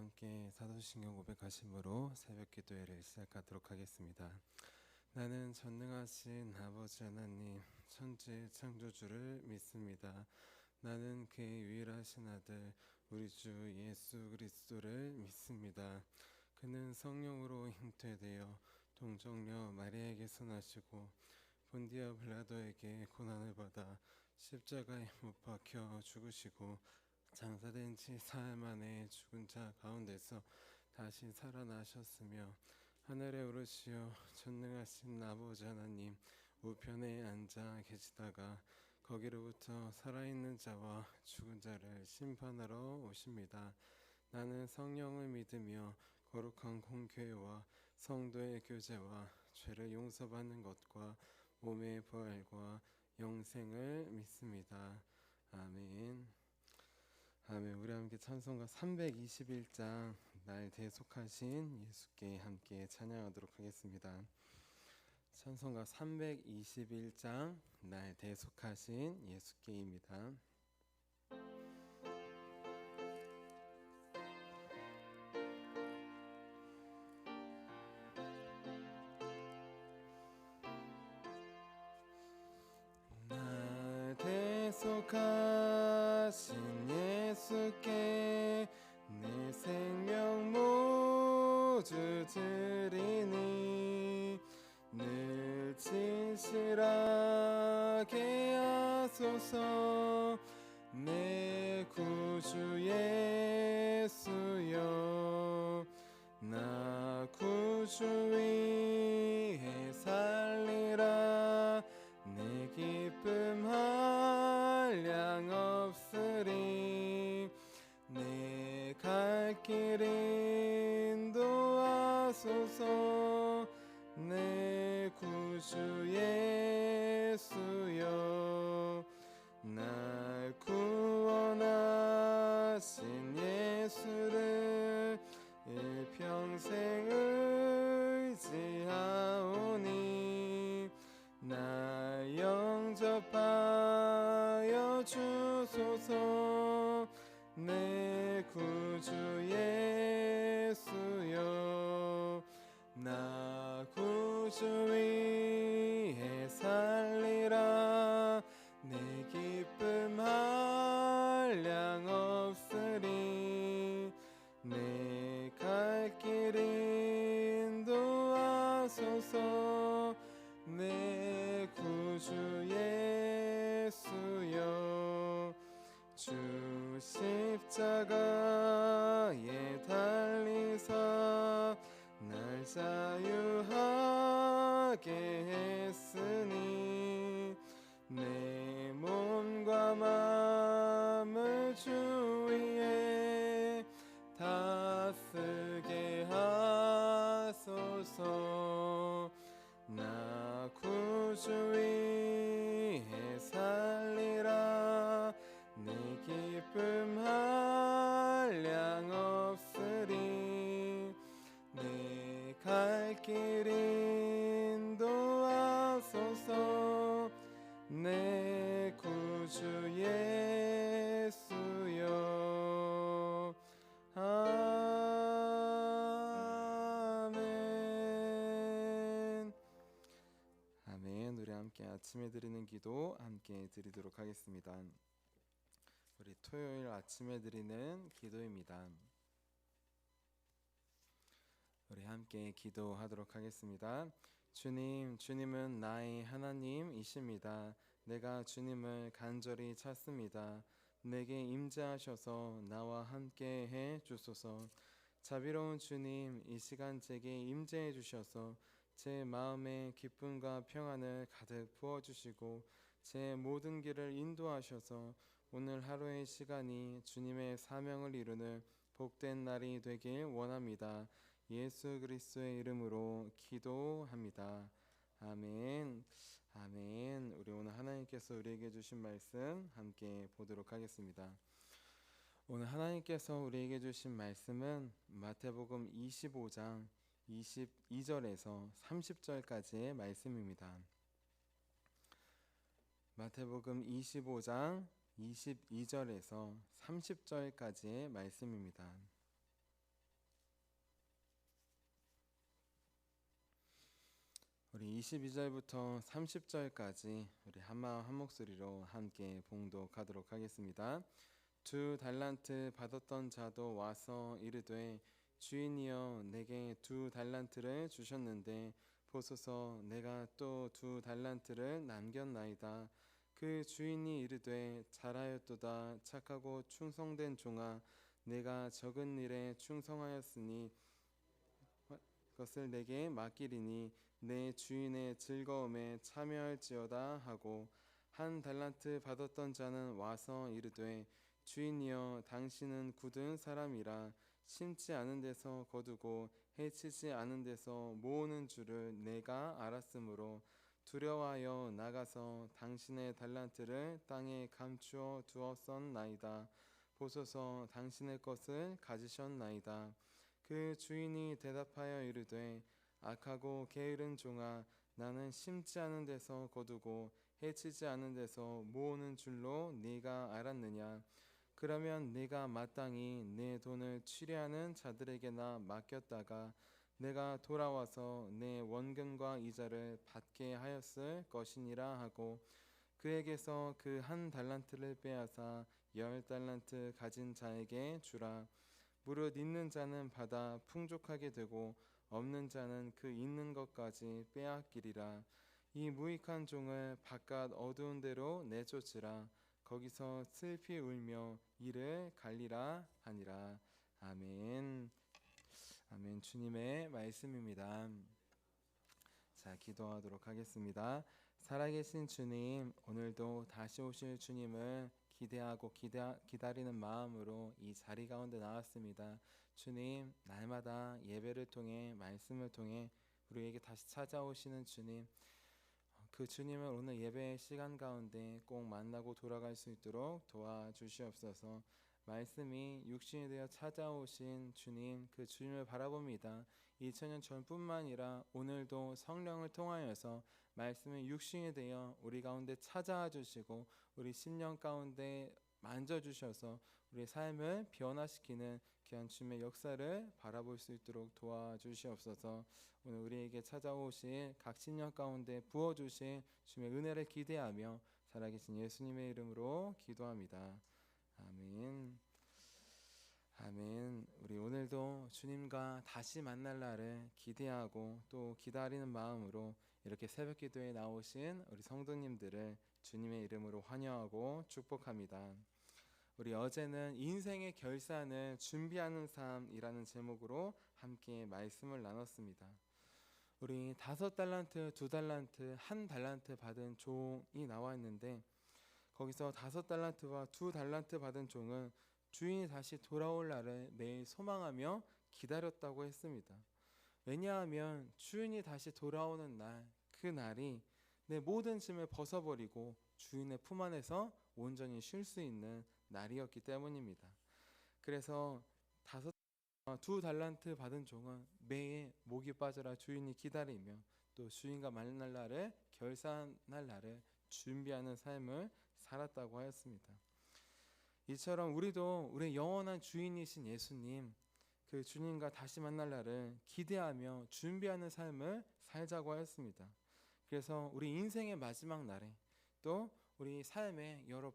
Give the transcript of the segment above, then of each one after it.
함께 사도신경 500가심으로 새벽 기도회를 시작하도록 하겠습니다. 나는 전능하신 아버지 하나님 천지 창조주를 믿습니다. 나는 그의 유일하신 아들 우리 주 예수 그리스도를 믿습니다. 그는 성령으로 잉태되어 동정녀 마리아에게서 나시고 본디아 빌라도에게 고난을 받아 십자가에 못 박혀 죽으시고 장사된 지 사흘 만에 죽은 자 가운데서 다시 살아나셨으며 하늘에 오르시어 전능하신 아버지 하나님 우편에 앉아 계시다가 거기로부터 살아있는 자와 죽은 자를 심판하러 오십니다. 나는 성령을 믿으며 거룩한 공교회와 성도의 교제와 죄를 용서받는 것과 몸의 부활과 영생을 믿습니다. 아멘. 아멘. 우리 함께 찬송가 321장 날 대속하신 예수께 함께 찬양하도록 하겠습니다. 찬송가 321장 날 대속하신 예수께입니다. 날 대속하신 예수께 내 생명 모두 드리니 늘 진실하게 하소서. 내 구주 예수여 나 구주 위에 살리라. 내 기쁨 한량 없으리. 내 갈 길 인도하소서. 내 구주 예수여 날 구원하신 예수를 일평생 의지하오니 나 영접하여 주소서. 내 구주 예수여 나 구주 위에 살리라. 내 기쁨 한량 없으리. 내 갈 길 인도하소서. 내 구주 예수여 주 십자가에 달리사 날 자유하게 했으니 내 몸과 마음을 주 위에 다 쓰게 하소서. 나 구주 위에 살리라. 내 기쁨 한량 없으리. 내 갈 길 인도하소서. 내 구주 예수여 아멘. 아멘. 우리 함께 아침에 드리는 기도 함께 드리도록 하겠습니다. 우리 토요일 아침에 드리는 기도입니다. 우리 함께 기도하도록 하겠습니다. 주님, 주님은 나의 하나님이십니다. 내가 주님을 간절히 찾습니다. 내게 임재하셔서 나와 함께 해 주소서. 자비로운 주님, 이 시간 제게 임재해 주셔서 제 마음에 기쁨과 평안을 가득 부어주시고 제 모든 길을 인도하셔서 오늘 하루의 시간이 주님의 사명을 이루는 복된 날이 되길 원합니다. 예수 그리스도의 이름으로 기도합니다. 아멘. 아멘. 우리 오늘 하나님께서 우리에게 주신 말씀 함께 보도록 하겠습니다. 오늘 하나님께서 우리에게 주신 말씀은 마태복음 25장 22절에서 30절까지의 말씀입니다. 마태복음 25장 22절에서 30절까지의 말씀입니다. 우리 22절부터 30절까지 우리 한마음 한 목소리로 함께 봉독하도록 하겠습니다. 두 달란트 받았던 자도 와서 이르되 주인이여 내게 두 달란트를 주셨는데 보소서 내가 또 두 달란트를 남겼나이다. 그 주인이 이르되 잘하였도다 착하고 충성된 종아 내가 적은 일에 충성하였으니 그것을 내게 맡기리니 내 주인의 즐거움에 참여할지어다 하고 한 달란트 받았던 자는 와서 이르되 주인이여 당신은 굳은 사람이라 심지 않은 데서 거두고 해치지 않은 데서 모으는 줄을 내가 알았으므로 두려워하여 나가서 당신의 달란트를 땅에 감추어 두었었나이다. 보소서 당신의 것을 가지셨나이다. 그 주인이 대답하여 이르되 악하고 게으른 종아 나는 심지 않은 데서 거두고 해치지 않은 데서 모으는 줄로 네가 알았느냐. 그러면 네가 마땅히 내 돈을 취리하는 자들에게나 맡겼다가 내가 돌아와서 내 원금과 이자를 받게 하였을 것이니라 하고 그에게서 그 한 달란트를 빼앗아 10달란트 가진 자에게 주라. 무릇 있는 자는 받아 풍족하게 되고 없는 자는 그 있는 것까지 빼앗기리라. 이 무익한 종을 바깥 어두운 데로 내쫓으라. 거기서 슬피 울며 이를 갈리라 하니라. 아멘. 아멘. 주님의 말씀입니다. 자, 기도하도록 하겠습니다. 살아계신 주님, 오늘도 다시 오실 주님을 기대하고 기다리는 마음으로 이 자리 가운데 나왔습니다. 주님, 날마다 예배를 통해 말씀을 통해 우리에게 다시 찾아오시는 주님, 그 주님을 오늘 예배의 시간 가운데 꼭 만나고 돌아갈 수 있도록 도와주시옵소서. 말씀이 육신이 되어 찾아오신 주님, 그 주님을 바라봅니다. 2000년 전뿐만 아니라 오늘도 성령을 통하여서 말씀이 육신이 되어 우리 가운데 찾아와 주시고 우리 심령 가운데 만져주셔서 우리 삶을 변화시키는 귀한 주님의 역사를 바라볼 수 있도록 도와주시옵소서. 오늘 우리에게 찾아오실 각 심령 가운데 부어주신 주님의 은혜를 기대하며 살아계신 예수님의 이름으로 기도합니다. 아멘. 아멘. 우리 오늘도 주님과 다시 만날 날을 기대하고 또 기다리는 마음으로 이렇게 새벽 기도에 나오신 우리 성도님들을 주님의 이름으로 환영하고 축복합니다. 우리 어제는 인생의 결산을 준비하는 삶이라는 제목으로 함께 말씀을 나눴습니다. 우리 5달란트, 2달란트, 1달란트 받은 종이 나와 있는데 거기서 5달란트와 2달란트 받은 종은 주인이 다시 돌아올 날을 매일 소망하며 기다렸다고 했습니다. 왜냐하면 주인이 다시 돌아오는 날, 그 날이 내 모든 짐을 벗어버리고 주인의 품 안에서 온전히 쉴 수 있는 날이었기 때문입니다. 그래서 2달란트 받은 종은 매일 목이 빠져라 주인이 기다리며 또 주인과 만날 날을 결산할 날을 준비하는 삶을 살았다고 하였습니다. 이처럼 우리도 우리의 영원한 주인이신 예수님, 그 주님과 다시 만날 날을 기대하며 준비하는 삶을 살자고 하였습니다. 그래서 우리 인생의 마지막 날에 또 우리 삶의 여러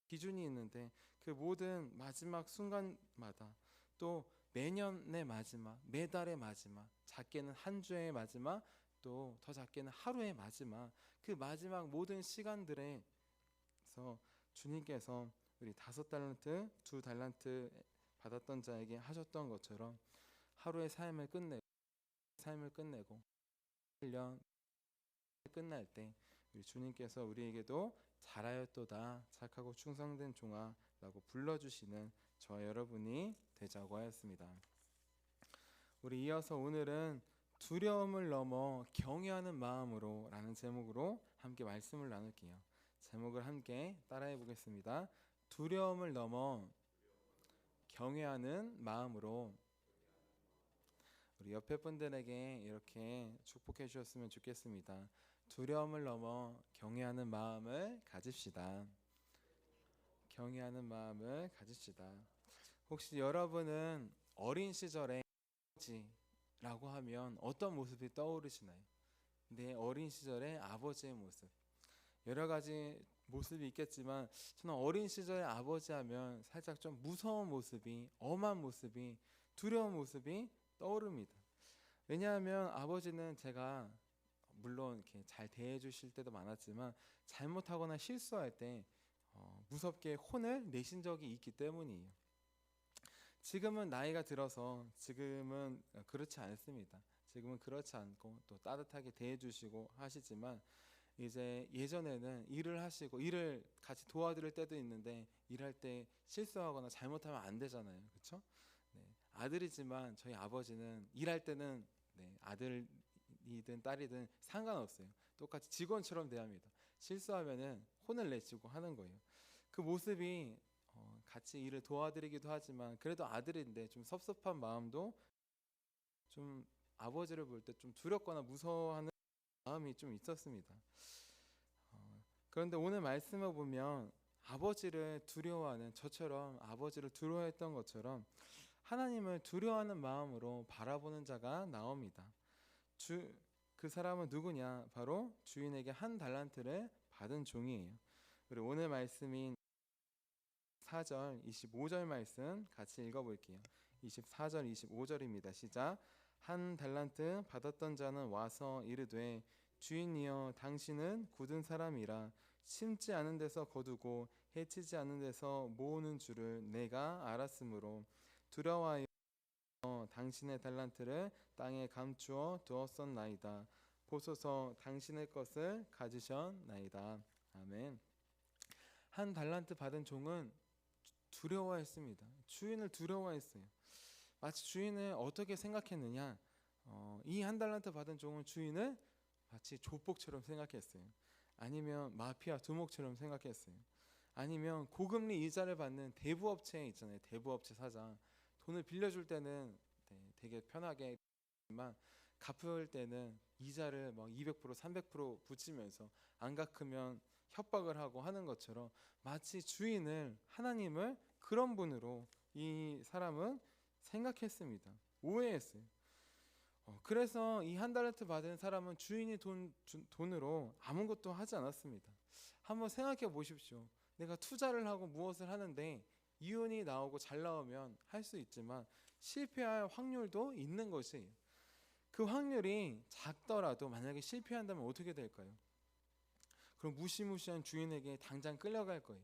기준이 있는데 그 모든 마지막 순간마다 또 매년의 마지막, 매달의 마지막, 작게는 한 주의 마지막, 또 더 작게는 하루의 마지막, 그 마지막 모든 시간들에서 주님께서 우리 5달란트, 2달란트 받았던 자에게 하셨던 것처럼 하루의 삶을 끝내고 1년 끝날 때 우리 주님께서 우리에게도 잘하였도다 착하고 충성된 종아라고 불러주시는 저와 여러분이 되자고 하였습니다. 우리 이어서 오늘은 두려움을 넘어 경외하는 마음으로 라는 제목으로 함께 말씀을 나눌게요. 제목을 함께 따라해 보겠습니다. 두려움을 넘어 경외하는 마음으로. 우리 옆에 분들에게 이렇게 축복해 주셨으면 좋겠습니다. 두려움을 넘어 경외하는 마음을 가집시다. 경외하는 마음을 가집시다. 혹시 여러분은 어린 시절에 라고 하면 어떤 모습이 떠오르시나요? 내 어린 시절의 아버지의 모습. 여러 가지 모습이 있겠지만 저는 어린 시절의 아버지 하면 살짝 좀 무서운 모습이, 엄한 모습이, 두려운 모습이 떠오릅니다. 왜냐하면 아버지는 제가 물론 이렇게 잘 대해주실 때도 많았지만 잘못하거나 실수할 때 무섭게 혼을 내신 적이 있기 때문이에요. 지금은 나이가 들어서 지금은 그렇지 않습니다. 지금은 그렇지 않고 또 따뜻하게 대해주시고 하시지만 이제 예전에는 일을 하시고 일을 같이 도와드릴 때도 있는데 일할 때 실수하거나 잘못하면 안 되잖아요. 그렇죠? 네, 아들이지만 저희 아버지는 일할 때는 아들이든 딸이든 상관없어요. 똑같이 직원처럼 대합니다. 실수하면은 혼을 내시고 하는 거예요. 그 모습이 같이 일을 도와드리기도 하지만 그래도 아들인데 좀 섭섭한 마음도 좀 아버지를 볼 때 좀 두렵거나 무서워하는 마음이 좀 있었습니다. 그런데 오늘 말씀을 보면 아버지를 두려워하는 저처럼 아버지를 두려워했던 것처럼 하나님을 두려워하는 마음으로 바라보는 자가 나옵니다. 그 사람은 누구냐? 바로 주인에게 한 달란트를 받은 종이에요. 우리 오늘 말씀인 4절, 25절 말씀 같이 읽어볼게요. 24절, 25절입니다. 시작. 한 달란트 받았던 자는 와서 이르되 주인이여 당신은 굳은 사람이라 심지 않은 데서 거두고 해치지 않은 데서 모으는 줄을 내가 알았으므로 두려워하여 당신의 달란트를 땅에 감추어 두었었나이다. 보소서 당신의 것을 가지셨나이다. 아멘. 한 달란트 받은 종은 두려워했습니다. 주인을 두려워했어요. 마치 주인을 어떻게 생각했느냐? 이 한 달란트 받은 종은 주인을 마치 조폭처럼 생각했어요. 아니면 마피아 두목처럼 생각했어요. 아니면 고금리 이자를 받는 대부업체 있잖아요. 대부업체 사장. 돈을 빌려줄 때는 되게 편하게 지만 갚을 때는 이자를 막 200%, 300% 붙이면서 안 갚으면 협박을 하고 하는 것처럼 마치 주인을 하나님을 그런 분으로 이 사람은 생각했습니다. 오해했어요. 그래서 이 한 달란트 받은 사람은 주인이 돈으로 아무것도 하지 않았습니다. 한번 생각해 보십시오. 내가 투자를 하고 무엇을 하는데 이윤이 나오고 잘 나오면 할 수 있지만 실패할 확률도 있는 것이에요. 그 확률이 작더라도 만약에 실패한다면 어떻게 될까요? 그럼 무시무시한 주인에게 당장 끌려갈 거예요.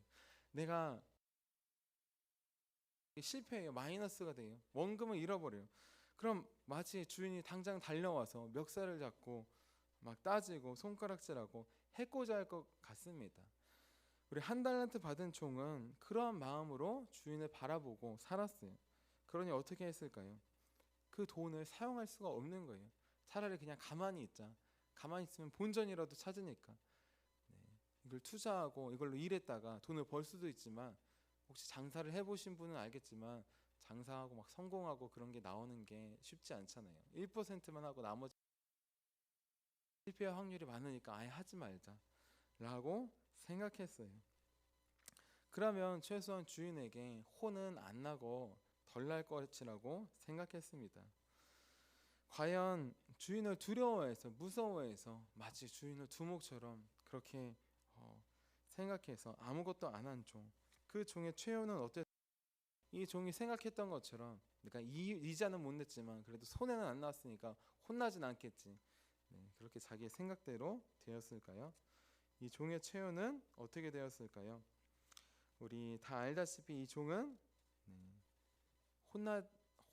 내가 실패해요. 마이너스가 돼요. 원금을 잃어버려요. 그럼 마치 주인이 당장 달려와서 멱살을 잡고 막 따지고 손가락질하고 해코자 할 것 같습니다. 우리 한 달란트 받은 종은 그러한 마음으로 주인을 바라보고 살았어요. 그러니 어떻게 했을까요? 그 돈을 사용할 수가 없는 거예요. 차라리 그냥 가만히 있자. 가만히 있으면 본전이라도 찾으니까. 네, 이걸 투자하고 이걸로 일했다가 돈을 벌 수도 있지만 혹시 장사를 해보신 분은 알겠지만 장사하고 막 성공하고 그런 게 나오는 게 쉽지 않잖아요. 1%만 하고 나머지 실패할 확률이 많으니까 아예 하지 말자 라고 생각했어요. 그러면 최소한 주인에게 혼은 안 나고 덜 날 것이라고 생각했습니다. 과연 주인을 두려워해서 무서워해서 마치 주인을 두목처럼 그렇게 생각해서 아무것도 안 한 종, 그 종의 최후는 어땠? 이 종이 생각했던 것처럼 그러니까 이자는 못 냈지만 그래도 손해는 안 났으니까 혼나진 않겠지. 네, 그렇게 자기의 생각대로 되었을까요? 이 종의 최후는 어떻게 되었을까요? 우리 다 알다시피 이 종은 혼나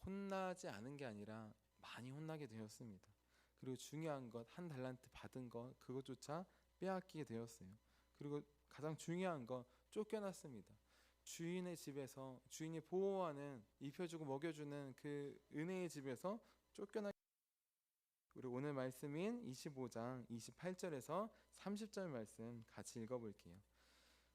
혼나지 않은 게 아니라 많이 혼나게 되었습니다. 그리고 중요한 것 한 달란트 받은 것 그것조차 빼앗기게 되었어요. 그리고 가장 중요한 것 쫓겨났습니다. 주인의 집에서 주인이 보호하는 입혀주고 먹여주는 그 은혜의 집에서 쫓겨나. 우리 오늘 말씀인 25장 28절에서 30절 말씀 같이 읽어볼게요.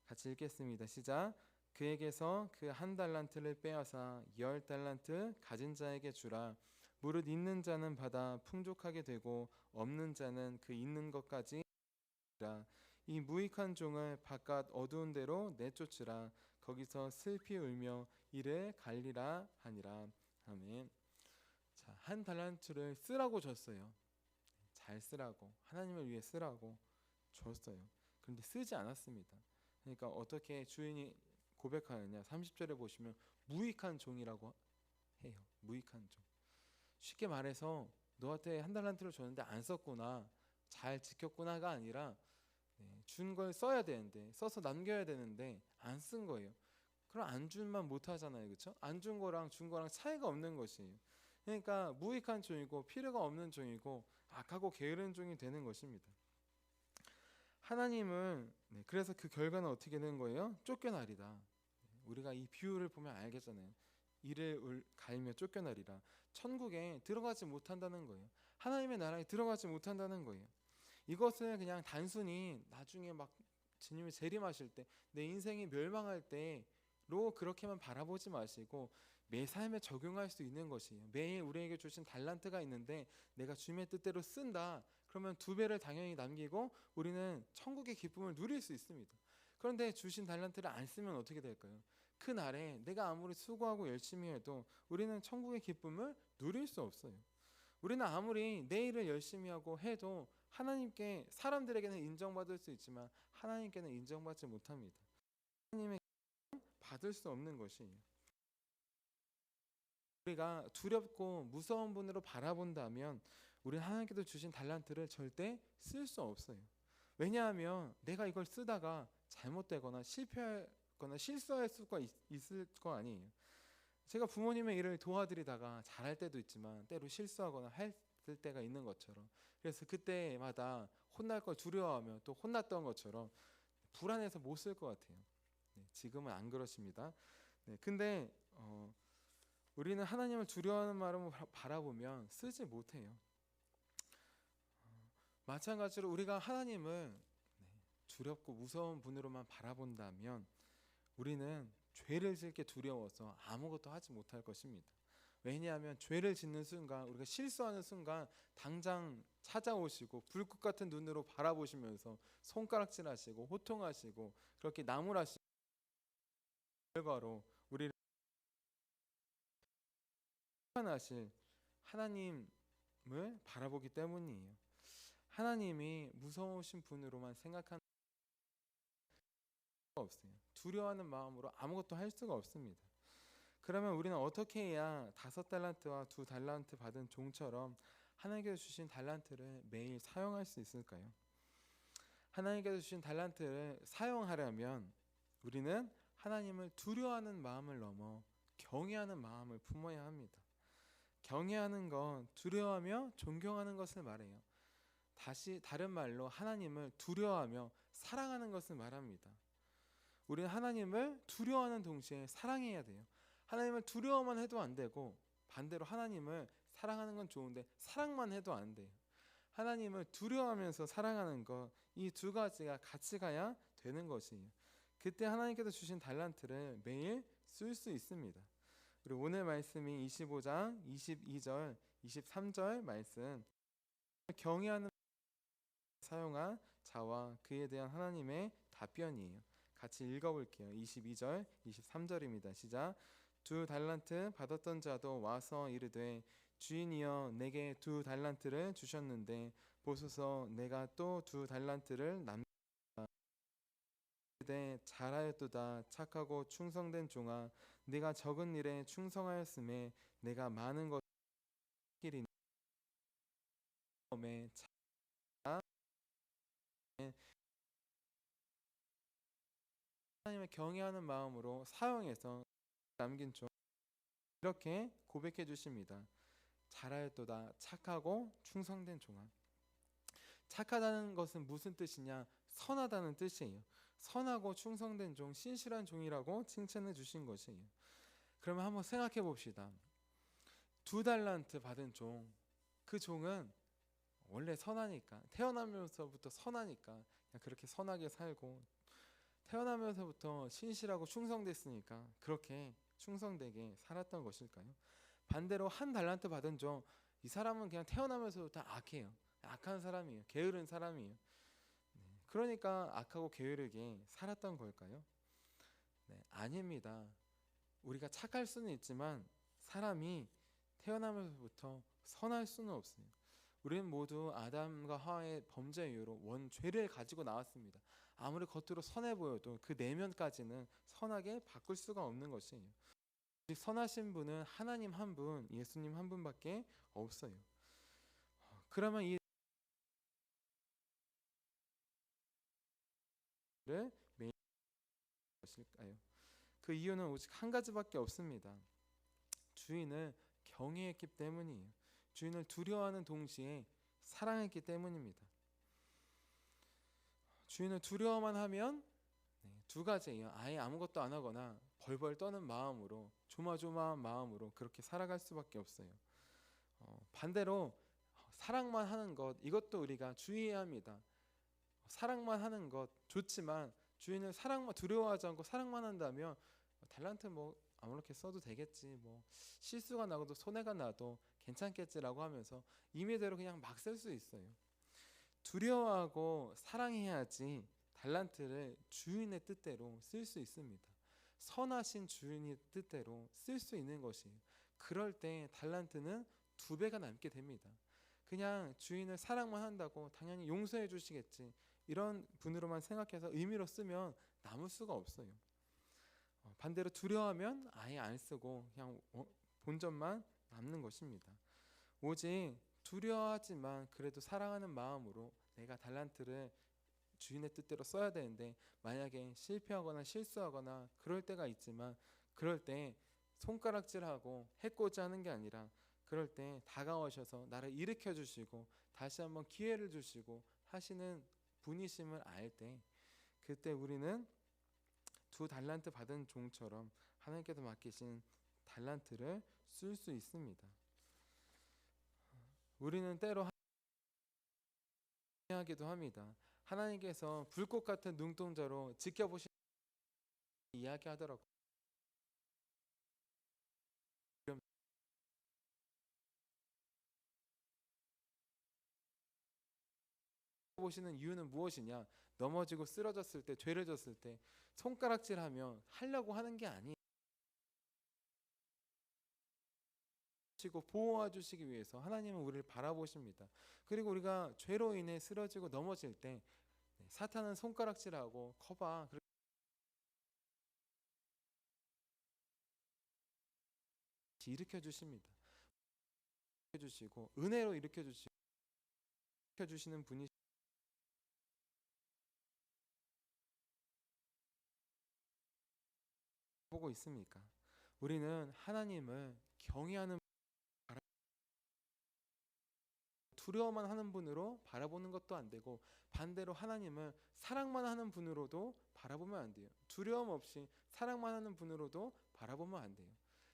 같이 읽겠습니다. 시작. 그에게서 그 한 달란트를 빼앗아 10달란트 가진 자에게 주라. 무릇 있는 자는 받아 풍족하게 되고 없는 자는 그 있는 것까지 주라. 이 무익한 종을 바깥 어두운 데로 내쫓으라. 거기서 슬피 울며 이를 갈리라 하니라. 아멘. 자, 한 달란트를 쓰라고 줬어요. 잘 쓰라고, 하나님을 위해 쓰라고 줬어요. 그런데 쓰지 않았습니다. 그러니까 어떻게 주인이 고백하느냐, 30절에 보시면 무익한 종이라고 해요. 무익한 종. 쉽게 말해서 너한테 한 달란트를 줬는데 안 썼구나, 잘 지켰구나가 아니라 준 걸 써야 되는데, 써서 남겨야 되는데 안 쓴 거예요. 그럼 안 준만 못 하잖아요. 그렇죠? 안 준 거랑 준 거랑 차이가 없는 것이에요. 그러니까 무익한 종이고 필요가 없는 종이고 악하고 게으른 종이 되는 것입니다. 하나님은 그래서 그 결과는 어떻게 되는 거예요? 쫓겨나리다. 우리가 이 비유를 보면 알겠잖아요. 이를 갈며 쫓겨나리라. 천국에 들어가지 못한다는 거예요. 하나님의 나라에 들어가지 못한다는 거예요. 이것은 그냥 단순히 나중에 막 주님이 재림하실 때 내 인생이 멸망할 때로 그렇게만 바라보지 마시고 매 삶에 적용할 수 있는 것이에요. 매일 우리에게 주신 달란트가 있는데 내가 주님의 뜻대로 쓴다. 그러면 2배를 당연히 남기고 우리는 천국의 기쁨을 누릴 수 있습니다. 그런데 주신 달란트를 안 쓰면 어떻게 될까요? 그 날에 내가 아무리 수고하고 열심히 해도 우리는 천국의 기쁨을 누릴 수 없어요. 우리는 아무리 내 일을 열심히 하고 해도 하나님께, 사람들에게는 인정받을 수 있지만 하나님께는 인정받지 못합니다. 하나님의 받을 수 없는 것이에요. 우리가 두렵고 무서운 분으로 바라본다면 우리는 하나님께서 주신 달란트를 절대 쓸 수 없어요. 왜냐하면 내가 이걸 쓰다가 잘못되거나 실패하거나 실수할 수가 있을 거 아니에요. 제가 부모님의 일을 도와드리다가 잘할 때도 있지만 때로 실수하거나 할 때가 있는 것처럼, 그래서 그때마다 혼날 걸 두려워하며 또 혼났던 것처럼 불안해서 못 쓸 것 같아요. 지금은 안 그러십니다. 근데 우리는 하나님을 두려워하는 마음으로 바라보면 쓰지 못해요. 마찬가지로 우리가 하나님을 두렵고 무서운 분으로만 바라본다면 우리는 죄를 짓게 두려워서 아무것도 하지 못할 것입니다. 왜냐하면 죄를 짓는 순간, 우리가 실수하는 순간 당장 찾아오시고 불꽃 같은 눈으로 바라보시면서 손가락질하시고 호통하시고 그렇게 나무라시고 결과로 우리를 하실 하나님을 바라보기 때문이에요. 하나님이 무서우신 분으로만 생각하는 수가 없어요. 두려워하는 마음으로 아무것도 할 수가 없습니다. 그러면 우리는 어떻게 해야 5달란트와 2달란트 받은 종처럼 하나님께서 주신 달란트를 매일 사용할 수 있을까요? 하나님께서 주신 달란트를 사용하려면 우리는 하나님을 두려워하는 마음을 넘어 경외하는 마음을 품어야 합니다. 경외하는 건 두려워하며 존경하는 것을 말해요. 다른 말로 하나님을 두려워하며 사랑하는 것을 말합니다. 우리는 하나님을 두려워하는 동시에 사랑해야 돼요. 하나님을 두려워만 해도 안 되고 반대로 하나님을 사랑하는 건 좋은데 사랑만 해도 안 돼요. 하나님을 두려워하면서 사랑하는 것, 이 두 가지가 같이 가야 되는 것이에요. 그때 하나님께서 주신 달란트를 매일 쓸 수 있습니다. 그리고 오늘 말씀이 25장 22절 23절 말씀, 경외하는 사용한 자와 그에 대한 하나님의 답변이에요. 같이 읽어볼게요. 22절 23절입니다. 시작. 2달란트 받았던 자도 와서 이르되 주인이여 내게 2달란트를 주셨는데 보소서 내가 또 2달란트를 남기되 잘하였도다 착하고 충성된 종아 네가 적은 일에 충성하였음에 내가 많은 것을 끼리니 하나님을 경외하는 마음으로 사용해서 남긴 종, 이렇게 고백해 주십니다. 잘하였도다 착하고 충성된 종아. 착하다는 것은 무슨 뜻이냐? 선하다는 뜻이에요. 선하고 충성된 종, 신실한 종이라고 칭찬해 주신 것이에요. 그러면 한번 생각해 봅시다. 2달란트 받은 종, 그 종은 원래 선하니까, 태어나면서부터 선하니까 그냥 그렇게 선하게 살고, 태어나면서부터 신실하고 충성됐으니까 그렇게 충성되게 살았던 것일까요? 반대로 1달란트 받은 종, 이 사람은 그냥 태어나면서부터 악해요. 악한 사람이에요. 게으른 사람이에요. 그러니까 악하고 게으르게 살았던 걸까요? 아닙니다. 우리가 착할 수는 있지만 사람이 태어나면서부터 선할 수는 없어요. 우리는 모두 아담과 하와의 범죄 이후로 원죄를 가지고 나왔습니다. 아무리 겉으로 선해 보여도 그 내면까지는 선하게 바꿀 수가 없는 것이에요. 선하신 분은 하나님 한 분, 예수님 한 분밖에 없어요. 그러면 이 를 매일 것일까요? 그 이유는 오직 한 가지밖에 없습니다. 주인을 경외했기 때문이에요. 주인을 두려워하는 동시에 사랑했기 때문입니다. 주인을 두려워만 하면 두 가지예요. 아예 아무것도 안 하거나 벌벌 떠는 마음으로, 조마조마한 마음으로 그렇게 살아갈 수밖에 없어요. 반대로 사랑만 하는 것, 이것도 우리가 주의해야 합니다. 사랑만 하는 것 좋지만 주인을 사랑만 두려워하지 않고 사랑만 한다면 달란트 뭐 아무렇게 써도 되겠지, 뭐 실수가 나고도 손해가 나도 괜찮겠지라고 하면서 임의대로 그냥 막 쓸 수 있어요. 두려워하고 사랑해야지 달란트를 주인의 뜻대로 쓸 수 있습니다. 선하신 주인의 뜻대로 쓸 수 있는 것이에요. 그럴 때 달란트는 2배가 남게 됩니다. 그냥 주인을 사랑만 한다고 당연히 용서해 주시겠지, 이런 분으로만 생각해서 의미로 쓰면 남을 수가 없어요. 반대로 두려워하면 아예 안 쓰고 그냥 본전만 남는 것입니다. 오직 두려워하지만 그래도 사랑하는 마음으로 내가 달란트를 주인의 뜻대로 써야 되는데 만약에 실패하거나 실수하거나 그럴 때가 있지만, 그럴 때 손가락질하고 해코지 하는 게 아니라 그럴 때 다가오셔서 나를 일으켜 주시고 다시 한번 기회를 주시고 하시는 분이심을 알 때, 그때 우리는 2달란트 받은 종처럼 하나님께서 맡기신 달란트를 쓸 수 있습니다. 우리는 때로 하기도 합니다. 하나님께서 불꽃 같은 눈동자로 지켜보시 이야기하더라고요. 보시는 이유는 무엇이냐? 넘어지고 쓰러졌을 때, 죄를 졌을 때 손가락질하며 하려고 하는 게 아니에요. 보호해 주시기 위해서 하나님은 우리를 바라보십니다. 그리고 우리가 죄로 인해 쓰러지고 넘어질 때 사탄은 손가락질하고 거봐 그렇게 일으켜 주십니다. 주시고 은혜로 일으켜 주시는 분이 보고 있습니까? 우리는 하나님을 경외하는, 두려워만 하는 분으로 바라보는 것도 안 되고 반대로 하나님을 사랑만 하는 분으로도 바라보면 안 돼요. 두려움 없이 사랑만 하는 분으로도 바라보면 안 돼요.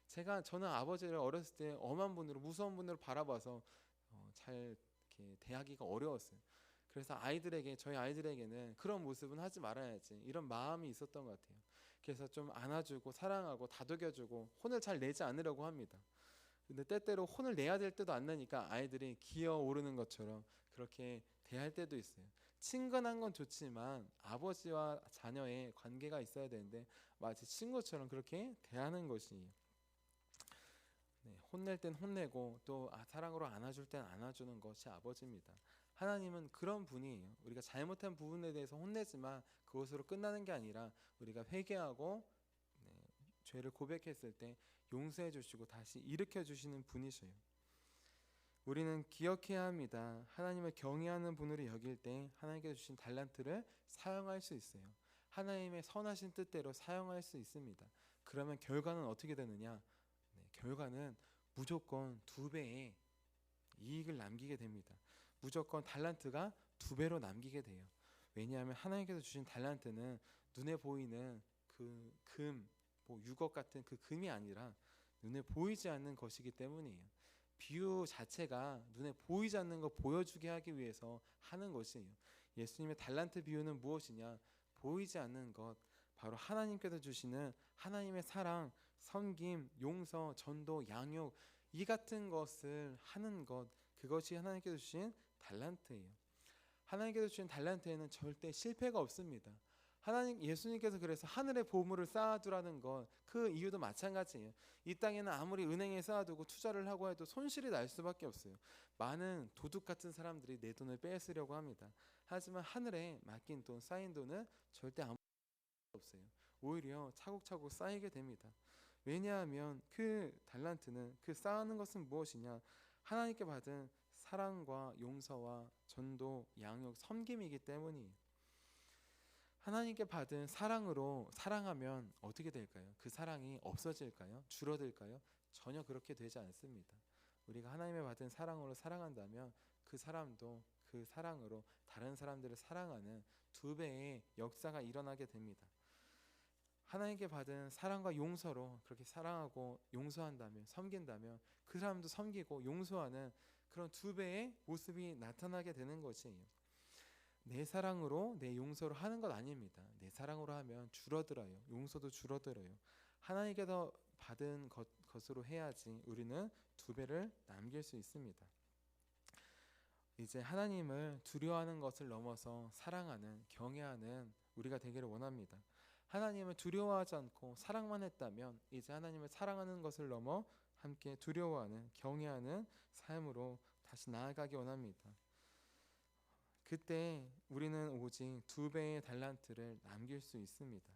저는 아버지를 어렸을 때 엄한 분으로, 무서운 분으로 바라봐서 잘 이렇게 대하기가 어려웠어요. 그래서 저희 아이들에게는 그런 모습은 하지 말아야지, 이런 마음이 있었던 것 같아요. 그래서 좀 안아주고 사랑하고 다독여주고 혼을 잘 내지 않으려고 합니다. 근데 때때로 혼을 내야 될 때도 안 나니까 아이들이 기어오르는 것처럼 그렇게 대할 때도 있어요. 친근한 건 좋지만 아버지와 자녀의 관계가 있어야 되는데 마치 친구처럼 그렇게 대하는 것이, 혼낼 땐 혼내고 또 사랑으로 안아줄 땐 안아주는 것이 아버지입니다. 하나님은 그런 분이에요. 우리가 잘못한 부분에 대해서 혼내지만 그것으로 끝나는 게 아니라 우리가 회개하고 죄를 고백했을 때 용서해 주시고 다시 일으켜 주시는 분이셔요. 우리는 기억해야 합니다. 하나님을 경외하는 분으로 여길 때 하나님께서 주신 달란트를 사용할 수 있어요. 하나님의 선하신 뜻대로 사용할 수 있습니다. 그러면 결과는 어떻게 되느냐? 결과는 무조건 2배의 이익을 남기게 됩니다. 무조건 달란트가 2배로 남기게 돼요. 왜냐하면 하나님께서 주신 달란트는 눈에 보이는 그 금, 뭐 6억 같은 그 금이 아니라 눈에 보이지 않는 것이기 때문이에요. 비유 자체가 눈에 보이지 않는 거 보여주게 하기 위해서 하는 것이에요. 예수님의 달란트 비유는 무엇이냐? 보이지 않는 것, 바로 하나님께서 주시는 하나님의 사랑, 섬김, 용서, 전도, 양육, 이 같은 것을 하는 것, 그것이 하나님께서 주신 달란트예요. 하나님께서 주신 달란트에는 절대 실패가 없습니다. 하나님 예수님께서 그래서 하늘의 보물을 쌓아두라는 것 그 이유도 마찬가지예요. 이 땅에는 아무리 은행에 쌓아두고 투자를 하고 해도 손실이 날 수밖에 없어요. 많은 도둑 같은 사람들이 내 돈을 뺏으려고 합니다. 하지만 하늘에 맡긴 돈, 쌓인 돈은 절대 아무 없어요. 오히려 차곡차곡 쌓이게 됩니다. 왜냐하면 그 달란트는 그 쌓는 것은 무엇이냐? 하나님께 받은 사랑과 용서와 전도, 양육, 섬김이기 때문이에요. 하나님께 받은 사랑으로 사랑하면 어떻게 될까요? 그 사랑이 없어질까요? 줄어들까요? 전혀 그렇게 되지 않습니다. 우리가 하나님의 받은 사랑으로 사랑한다면 그 사람도 그 사랑으로 다른 사람들을 사랑하는 두 배의 역사가 일어나게 됩니다. 하나님께 받은 사랑과 용서로 그렇게 사랑하고 용서한다면, 섬긴다면 그 사람도 섬기고 용서하는 그런 두 배의 모습이 나타나게 되는 것이에요. 내 사랑으로 내 용서를 하는 것 아닙니다. 내 사랑으로 하면 줄어들어요. 용서도 줄어들어요. 하나님께서 받은 것으로 해야지 우리는 두 배를 남길 수 있습니다. 이제 하나님을 두려워하는 것을 넘어서 사랑하는, 경외하는 우리가 되기를 원합니다. 하나님을 두려워하지 않고 사랑만 했다면 이제 하나님을 사랑하는 것을 넘어 함께 두려워하는, 경외하는 삶으로 다시 나아가기 원합니다. 그때 우리는 오직 두 배의 달란트를 남길 수 있습니다.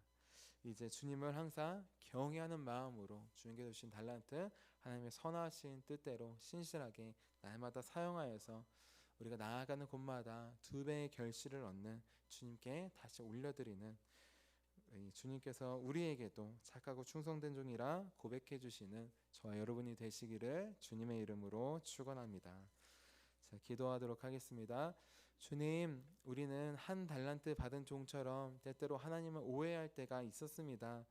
이제 주님을 항상 경외하는 마음으로 주님께서 주신 달란트 하나님의 선하신 뜻대로 신실하게 날마다 사용하여서 우리가 나아가는 곳마다 두 배의 결실을 얻는 주님께 다시 올려드리는 주님께서 우리에게도 착하고 충성된 종이라 고백해 주시는 저와 여러분이 되시기를 주님의 이름으로 축원합니다. 자, 기도하도록 하겠습니다. 주님, 우리는 한 달란트 받은 종처럼 때때로 하나님을 오해할 때가 있었습니다.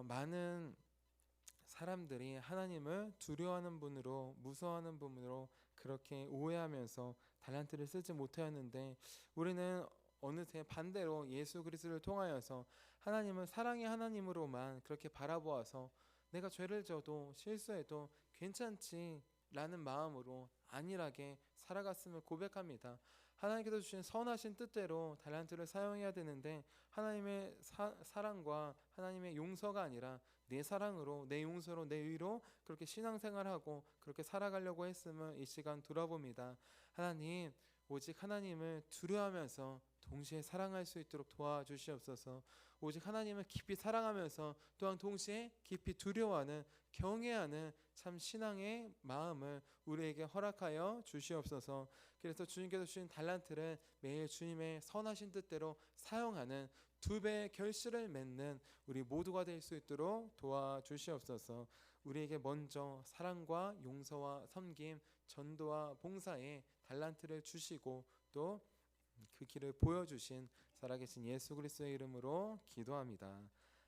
많은 사람들이 하나님을 두려워하는 분으로, 무서워하는 분으로 그렇게 오해하면서 달란트를 쓰지 못하였는데 우리는 어느새 반대로 예수 그리스도를 통하여서 하나님을 사랑의 하나님으로만 그렇게 바라보아서 내가 죄를 져도 실수해도 괜찮지 라는 마음으로 안일하게 살아갔음을 고백합니다. 하나님께서 주신 선하신 뜻대로 달란트를 사용해야 되는데 하나님의 사랑과 하나님의 용서가 아니라 내 사랑으로, 내 용서로, 내 의로 그렇게 신앙생활하고 그렇게 살아가려고 했음을 이 시간 돌아봅니다. 하나님, 오직 하나님을 두려워하면서 동시에 사랑할 수 있도록 도와주시옵소서. 오직 하나님을 깊이 사랑하면서 또한 동시에 깊이 두려워하는, 경외하는 참 신앙의 마음을 우리에게 허락하여 주시옵소서. 그래서 주님께서 주신 달란트를 매일 주님의 선하신 뜻대로 사용하는 두 배의 결실을 맺는 우리 모두가 될 수 있도록 도와주시옵소서. 우리에게 먼저 사랑과 용서와 섬김, 전도와 봉사에 달란트를 주시고 또 그 길을 보여주신 살아계신 예수 그리스도의 이름으로 기도합니다.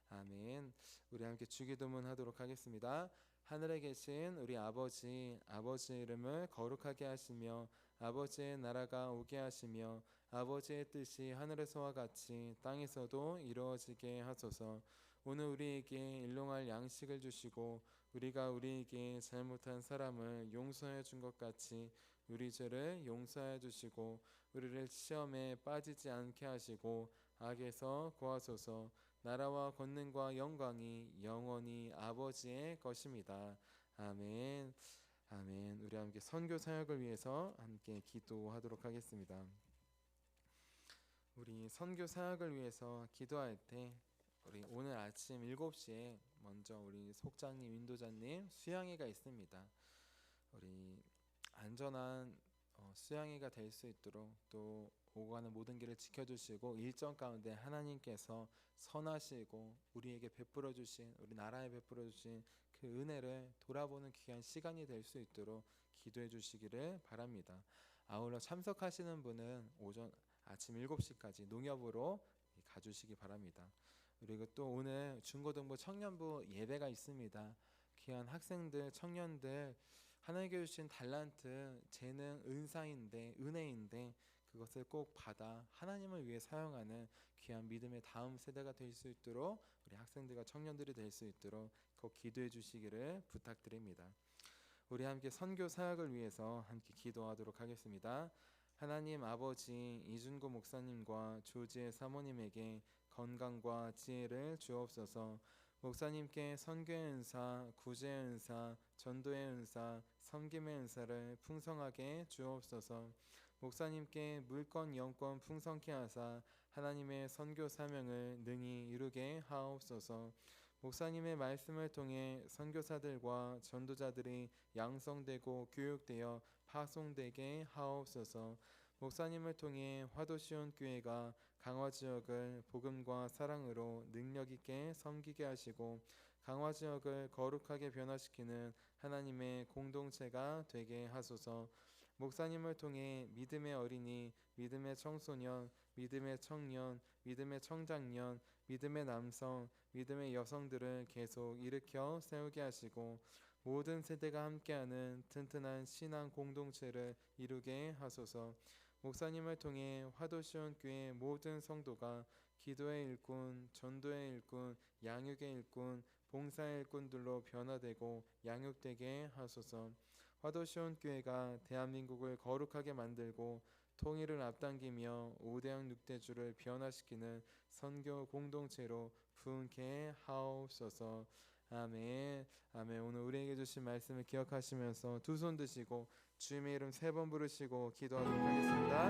아멘. 우리 함께 주기도문 하도록 하겠습니다. 하늘에 계신 우리 아버지, 아버지의 이름을 거룩하게 하시며 아버지의 나라가 오게 하시며 아버지의 뜻이 하늘에서와 같이 땅에서도 이루어지게 하소서. 오늘 우리에게 일용할 양식을 주시고 우리가 우리에게 잘못한 사람을 용서해 준 것 같이 우리 죄를 용서해 주시고 우리를 시험에 빠지지 않게 하시고 악에서 구하소서. 나라와 권능과 영광이 영원히 아버지의 것입니다. 아멘. 아멘. 우리 함께 선교 사역을 위해서 함께 기도하도록 하겠습니다. 우리 선교 사역을 위해서 기도할 때 우리 오늘 아침 7시에 먼저 우리 속장님, 인도자님 수양회가 있습니다. 우리 안전한 수양회가 될 수 있도록 또 오고 가는 모든 길을 지켜주시고 일정 가운데 하나님께서 선하시고 우리에게 베풀어 주신, 우리 나라에 베풀어 주신 그 은혜를 돌아보는 귀한 시간이 될 수 있도록 기도해 주시기를 바랍니다. 아울러 참석하시는 분은 아침 7시까지 농협으로 가주시기 바랍니다. 그리고 또 오늘 중고등부 청년부 예배가 있습니다. 귀한 학생들, 청년들 하나님께 주신 달란트, 재능, 은혜인데 그것을 꼭 받아 하나님을 위해 사용하는 귀한 믿음의 다음 세대가 될 수 있도록 우리 학생들과 청년들이 될 수 있도록 꼭 기도해 주시기를 부탁드립니다. 우리 함께 선교 사역을 위해서 함께 기도하도록 하겠습니다. 하나님 아버지 이준구 목사님과 조지의 사모님에게 건강과 지혜를 주옵소서. 목사님께 선교의 은사, 구제의 은사, 전도의 은사, 섬김의 은사를 풍성하게 주옵소서. 목사님께 물권 영권 풍성케 하사 하나님의 선교 사명을 능히 이루게 하옵소서. 목사님의 말씀을 통해 선교사들과 전도자들이 양성되고 교육되어 파송되게 하옵소서. 목사님을 통해 화도시온 교회가 강화 지역을 복음과 사랑으로 능력 있게 섬기게 하시고 강화 지역을 거룩하게 변화시키는 하나님의 공동체가 되게 하소서. 목사님을 통해 믿음의 어린이, 믿음의 청소년, 믿음의 청년, 믿음의 청장년, 믿음의 남성, 믿음의 여성들을 계속 일으켜 세우게 하시고 모든 세대가 함께하는 튼튼한 신앙 공동체를 이루게 하소서. 목사님을 통해 화도시온 교회 모든 성도가 기도의 일꾼, 전도의 일꾼, 양육의 일꾼, 봉사의 일꾼들로 변화되고 양육되게 하소서. 화도시온 교회가 대한민국을 거룩하게 만들고 통일을 앞당기며 5대양 6대주를 변화시키는 선교 공동체로 부흥케 하옵소서. 아멘. 아멘. 오늘 우리에게 주신 말씀을 기억하시면서 두 손 드시고 주님의 이름 3번 부르시고 기도하도록 하겠습니다.